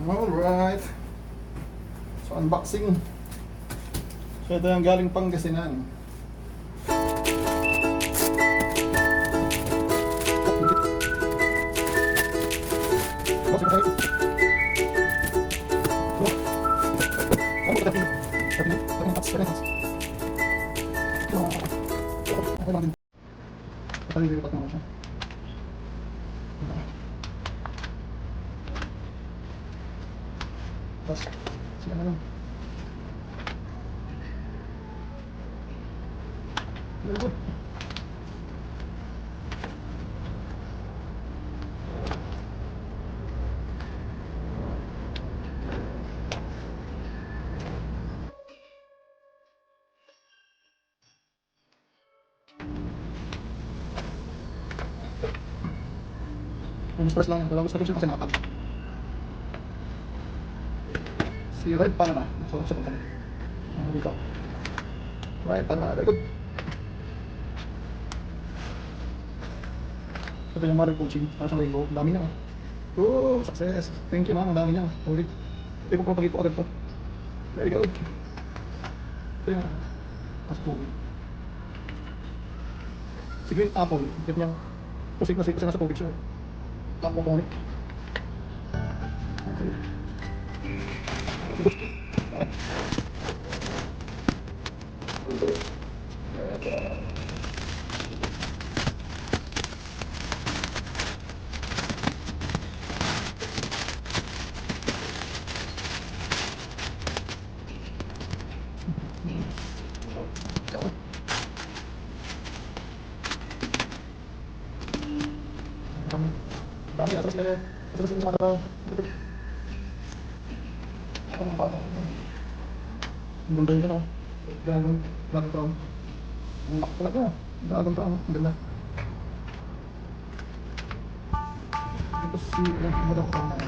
Alright. So, unboxing. So, ito yung galing Pangasinan. Tapos, siya na lang. Very good. Yung first lang, pero gusto ko siya kasi nakapag. Si Red Panama. So, sa pagkakas. Dito. Red Panama. Very good. Ito yung Mother Coaching. Para sa rainbow. Ang dami niya. Oh, success. Thank you, ma'am. Ang dami niya. Ulit. Hindi ko papagit po agad to. Very good. Ito yung mas tubig. Si Green Apple. Ito niyang pusik na sik kasi nasa tubig siya. Apple. Okay. Dami atas sila. Atas sila sa mata. Ang bata. Ganda yun ako. Bagong taon. Ang laki talaga. Bagong taon. Ang ganda. Ito si Madam Kama.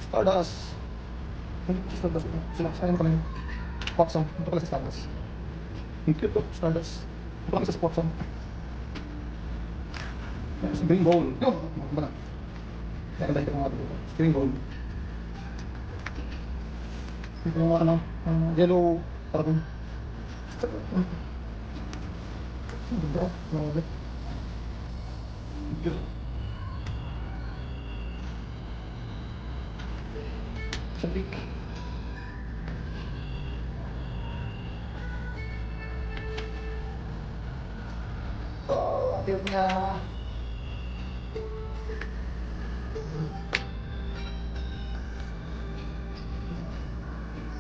Stardust. Stardust. Sinaksayan ko na yung Quaxon. Ito pala si Stardust. Ang cute to. Stardust. Ito lang isa sa Quaxon. Si Green Bowl. Yun! Ba na? Kaya ganda ito mga ito. Green Bowl. Ito yung ano, yellow parang ganda. Grabe. Good. Sabik. Oh, cute niya.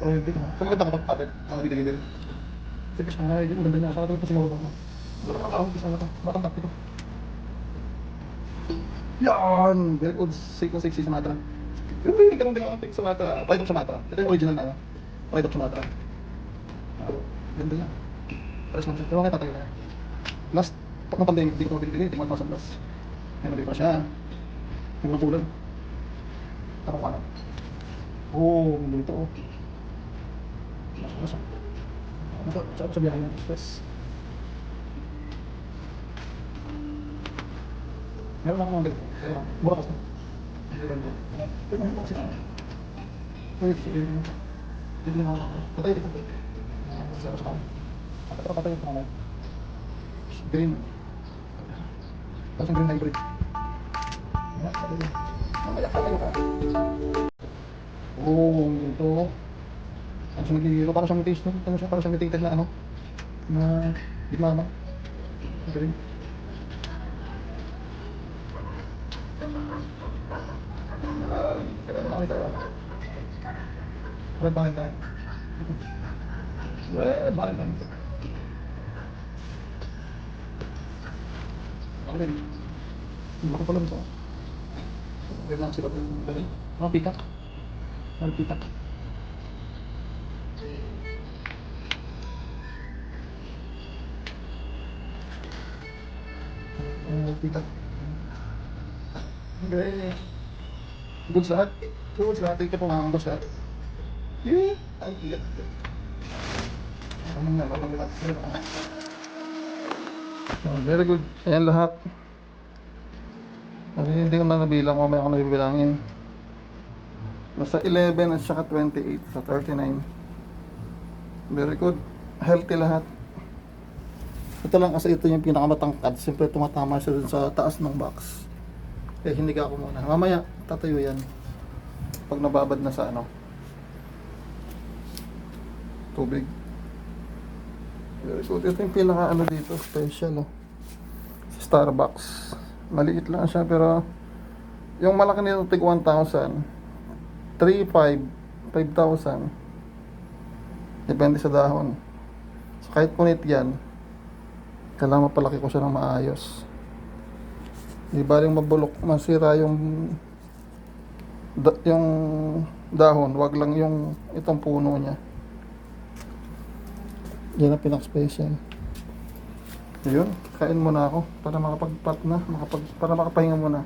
Oh, hindi ko. Kung ganda ko pagpapit, mga bida-bida. Sige siya nga, yung ganda niya. Saka ito siguro ba? Ako, isa na ito. Batang tap ito. Yan! Very good. Safe na safe si Sumatra. Yung hindi ka nung din ang Sumatra. Pride of Sumatra. Ito yung original na ano. Pride of Sumatra. Ganda niya. Pares lang siya. Pero nga tatayo na. Last, pag ng pandemic, hindi ko ito mabili. Hindi ko 1,000 plus. Ngayon nabili pa siya. Yung mga pulan. Tapos ano? Oo, hindi ito. Nasa. Ito, tsaka sa biyahe ng express. Meron lang mga ganito. Mura kasi. Pero meron kasi. Wait, sige. Bibili na ako. Patay dito. Sa kanya. Patay ito naman. Green. Tapos yung green hybrid. Mamaya patay ka. Oo, ito. Ang siyang nagigiro. Parang siyang taste. Ano siya? Parang siyang nagtited na ano. Na di mama. Green. Red Valentine. Red Valentine. Okay. Baka pala ito. Red lang sila. Mga pitak. Mga pitak. Mga pitak. Okay. Goods lahat. Goods lahat. Ito po mga goods lahat. Eh, ang igat. Very good. Ayan lahat. Kasi hindi ko na nabilang, mamaya ako nabibilangin. Nasa 11 at saka 28 sa 39. Very good. Healthy lahat. Ito lang kasi ito yung pinakamatangkad. Siyempre tumatama siya dun sa taas ng box. Kaya hindi ka ako muna. Mamaya, tatayo yan. Pag nababad na sa ano. Tubig. Very good. Ito yung pinaka ano dito. Special oh. Starbucks. Maliit lang siya pero yung malaki nito tig 1,000. 3,500. 5,000. Depende sa dahon. So kahit punit yan, kailangan mapalaki ko siya ng maayos. Di baling mabulok, masira yung dahon, wag lang yung itong puno niya. Yan ang pinak-special. Ayun, kain muna ako para makapagpat na, para makapahinga muna.